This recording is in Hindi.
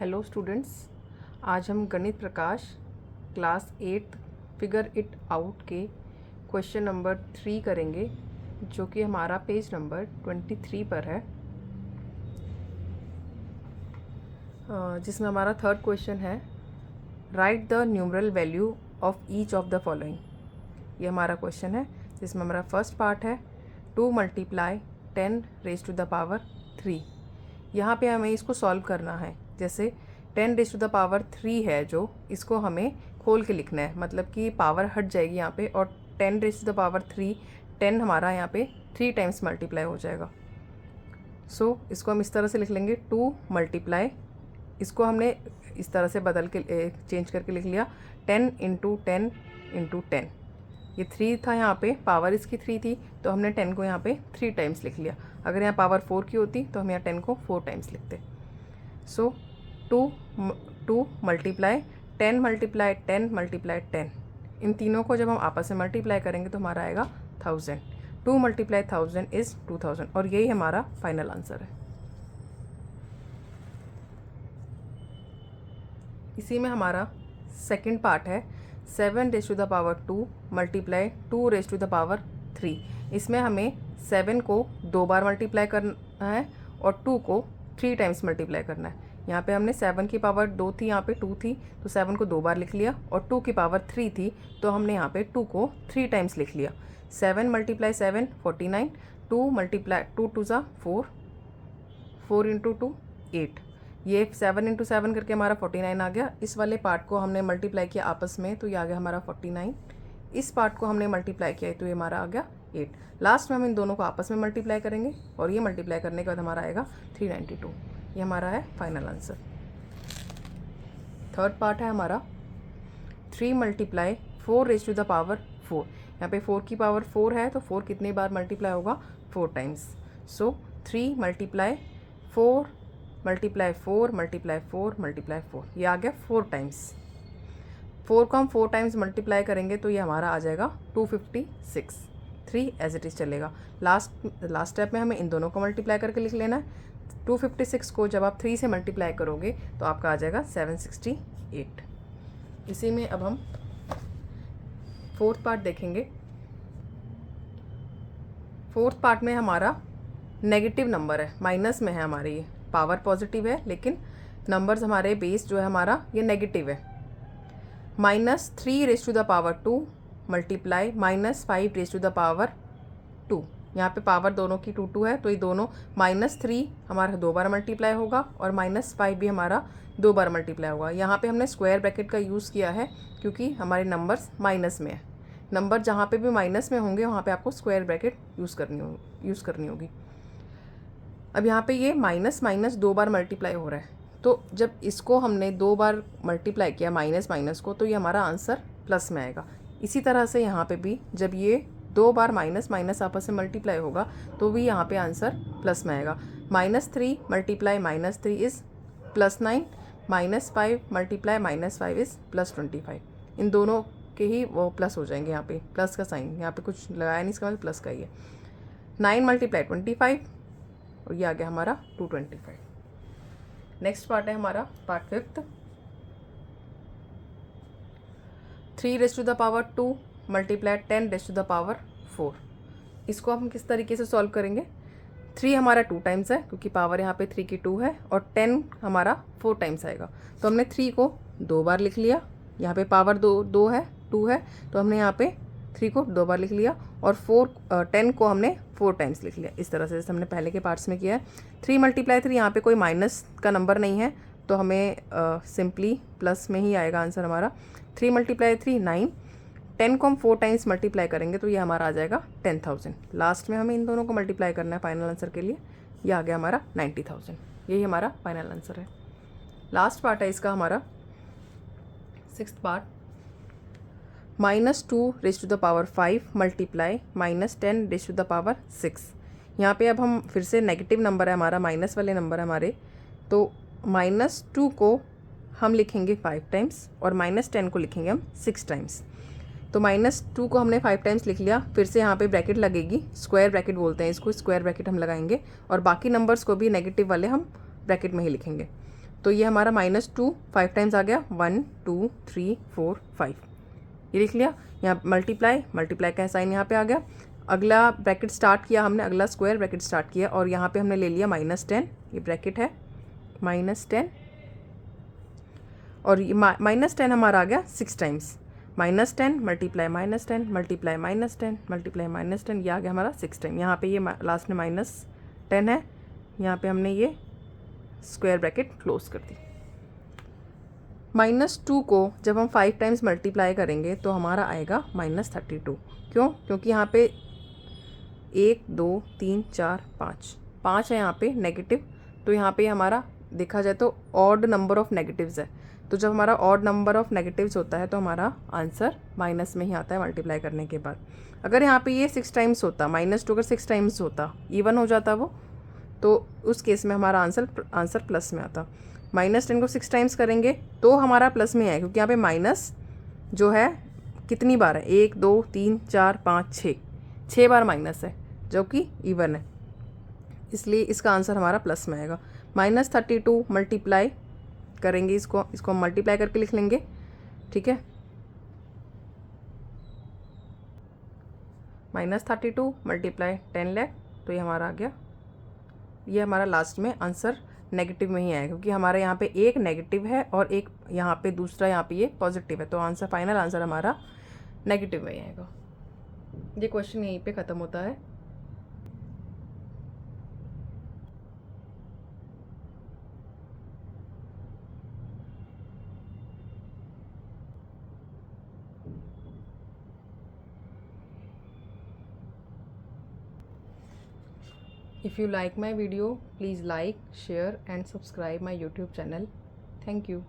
हेलो स्टूडेंट्स, आज हम गणित प्रकाश क्लास 8 फिगर इट आउट के क्वेश्चन नंबर 3 करेंगे, जो कि हमारा पेज नंबर 23 पर है, जिसमें हमारा थर्ड क्वेश्चन है right the numeral value of each of the following. ये हमारा क्वेश्चन है, जिसमें हमारा फर्स्ट पार्ट है 2 × 10⁻³ यहाँ पे हमें इसको सॉल्व करना है। जैसे 10⁻³ है, जो इसको हमें खोल के लिखना है, मतलब कि पावर हट जाएगी यहाँ पे, और 10⁻³ 10 हमारा यहाँ पे 3 टाइम्स मल्टीप्लाई हो जाएगा। सो इसको हम इस तरह से लिख लेंगे 2 × इसको हमने इस तरह से बदल के चेंज करके लिख लिया 10 × 10 × 10। ये 3 था, यहाँ पे पावर इसकी 3 थी, तो हमने 10 को यहाँ पे 3 टाइम्स लिख लिया। अगर यहाँ पावर 4 की होती तो हम यहाँ 10 को 4 टाइम्स लिखते। सो 2 × 10 × 10 × 10, इन तीनों को जब हम आपस में मल्टीप्लाई करेंगे तो हमारा आएगा 1000। 2 × 1000 इज़ 2000, और यही हमारा फाइनल आंसर है। इसी में हमारा सेकंड पार्ट है 7⁻² × 2⁻3। इसमें हमें 7 को 2 बार मल्टीप्लाई करना है और 2 को 3 टाइम्स मल्टीप्लाई करना है। यहाँ पे हमने 7 की पावर 2 थी, यहाँ पे 2 थी, तो 7 को 2 बार लिख लिया, और 2 की पावर 3 थी, तो हमने यहाँ पे 2 को 3 टाइम्स लिख लिया। 7 × 7 49, 2 × 2 2 = 4, 4 × 2 8। ये 7 × 7 करके हमारा 49 आ गया। इस वाले पार्ट को हमने मल्टीप्लाई किया आपस में, तो ये आ गया हमारा 49। इस पार्ट को हमने मल्टीप्लाई किया, तो ये हमारा आ गया 8। लास्ट में हम इन दोनों को आपस में मल्टीप्लाई करेंगे, और ये मल्टीप्लाई करने के बाद हमारा आएगा 392। ये हमारा है फाइनल आंसर। थर्ड पार्ट है हमारा 3 × 4⁴। यहाँ पे 4 की पावर 4 है, तो 4 कितनी बार मल्टीप्लाई होगा? 4 टाइम्स। सो 3 × 4 × 4 × 4 × 4, ये आ गया 4 टाइम्स। 4 को हम 4 टाइम्स मल्टीप्लाई करेंगे तो ये हमारा आ जाएगा 256। 3 एज इट इज़ चलेगा। लास्ट स्टेप में हमें इन दोनों को मल्टीप्लाई करके लिख लेना है। 256 को जब आप 3 से मल्टीप्लाई करोगे तो आपका आ जाएगा 768। इसी में अब हम फोर्थ पार्ट देखेंगे। फोर्थ पार्ट में हमारा नेगेटिव नंबर है, माइनस में है हमारे, ये पावर पॉजिटिव है लेकिन नंबर्स हमारे बेस जो है हमारा ये नेगेटिव है। -3⁻² × -5⁻2। यहाँ पे पावर दोनों की 2 2 है, तो ये दोनों -3 हमारा 2 बार मल्टीप्लाई होगा और -5 भी हमारा 2 बार मल्टीप्लाई होगा। यहाँ पे हमने स्क्वायर ब्रैकेट का यूज़ किया है क्योंकि हमारे नंबर्स माइनस में है। नंबर जहाँ पे भी माइनस में होंगे वहाँ पे आपको स्क्वायर ब्रैकेट यूज़ करनी होगी। अब यहाँ पे ये माइनस 2 बार मल्टीप्लाई हो रहा है, तो जब इसको हमने 2 बार मल्टीप्लाई किया माइनस को, तो ये हमारा आंसर प्लस में आएगा। इसी तरह से यहाँ पे भी जब ये 2 बार माइनस आपस में मल्टीप्लाई होगा तो भी यहाँ पे आंसर प्लस में आएगा। -3 × -3 इज़ +9, -5 × -5 इज़ +25। इन दोनों के ही वो प्लस हो जाएंगे। यहाँ पे प्लस का साइन यहाँ पे कुछ लगाया नहीं, इसका मतलब प्लस का ही है। 9 × 25, और ये आ गया हमारा 225। नेक्स्ट पार्ट है हमारा पार्ट 5th 3⁻² × 10⁻4। इसको हम किस तरीके से सॉल्व करेंगे? 3 हमारा 2 टाइम्स है क्योंकि पावर यहाँ पे 3 की 2 है, और 10 हमारा 4 टाइम्स आएगा, तो हमने 3 को 2 बार लिख लिया। यहाँ पे पावर 2 है, 2 है, तो हमने यहाँ पे 3 को 2 बार लिख लिया, और 10 को हमने 4 टाइम्स लिख लिया, इस तरह से जैसे हमने पहले के पार्ट्स में किया है। 3 × 3 यहाँ पे कोई माइनस का नंबर नहीं है, तो हमें सिंपली प्लस में ही आएगा आंसर हमारा। 3 × 3 9, 10 को हम 4 टाइम्स मल्टीप्लाई करेंगे तो ये हमारा आ जाएगा 10,000। लास्ट में हमें इन दोनों को मल्टीप्लाई करना है फाइनल आंसर के लिए, ये आ गया हमारा 90,000। यही हमारा फाइनल आंसर है। लास्ट पार्ट है इसका हमारा 6th पार्ट -2�5 × -10⁻6। यहाँ पे अब हम फिर से नेगेटिव नंबर है हमारा, माइनस वाले नंबर है हमारे, तो -2 को हम लिखेंगे 5 टाइम्स और -10 को लिखेंगे हम 6 टाइम्स। तो -2 को हमने 5 टाइम्स लिख लिया, फिर से यहाँ पे ब्रैकेट लगेगी, स्क्वायर ब्रैकेट बोलते हैं इसको, स्क्वायर ब्रैकेट हम लगाएंगे, और बाकी नंबर्स को भी नेगेटिव वाले हम ब्रैकेट में ही लिखेंगे। तो ये हमारा -2 5 टाइम्स आ गया, 1 2 3 4 5, ये लिख लिया। यहाँ मल्टीप्लाई का साइन यहाँ पे आ गया। अगला ब्रैकेट स्टार्ट किया हमने, अगला स्क्वायर ब्रैकेट स्टार्ट किया और यहाँ पे हमने ले लिया -10, ये ब्रैकेट है -10 और ये -10 हमारा आ गया 6 टाइम्स, -10 मल्टीप्लाई -10 मल्टीप्लाई -10 मल्टीप्लाई -10, ये आ गया हमारा 6 टाइम। यहाँ पे ये लास्ट में -10 है, यहाँ पे हमने ये स्क्वायर ब्रैकेट क्लोज कर दी। -2 को जब हम 5 टाइम्स मल्टीप्लाई करेंगे तो हमारा आएगा -32। क्यों? क्योंकि यहाँ पे 1 2 3 4 5 है यहाँ पे नेगेटिव, तो यहाँ पे हमारा देखा जाए तो ऑड नंबर ऑफ नेगेटिव्स है। तो जब हमारा ऑड नंबर ऑफ नेगेटिव्स होता है तो हमारा आंसर माइनस में ही आता है मल्टीप्लाई करने के बाद। अगर यहाँ पे ये 6 टाइम्स होता, -2 अगर 6 टाइम्स होता, इवन हो जाता वो, तो उस केस में हमारा आंसर प्लस में आता। -10 को 6 टाइम्स करेंगे तो हमारा प्लस में है, क्योंकि यहाँ पे माइनस जो है कितनी बार है, 1 2 3 4 5 6 बार माइनस है, जो कि इवन है, इसलिए इसका आंसर हमारा प्लस में आएगा। -32 मल्टीप्लाई करेंगे, इसको हम मल्टीप्लाई करके लिख लेंगे, ठीक है। -32 मल्टीप्लाई 10 लाख, तो ये हमारा आ गया, ये हमारा लास्ट में आंसर नेगेटिव में ही आएगा, क्योंकि हमारे यहाँ पे एक नेगेटिव है और एक यहाँ पे दूसरा यहाँ पे ये पॉजिटिव है, तो आंसर फाइनल आंसर हमारा नेगेटिव में ही आएगा। ये क्वेश्चन यहीं पे ख़त्म होता है। If you like my video, please like, share and subscribe my YouTube channel. Thank you.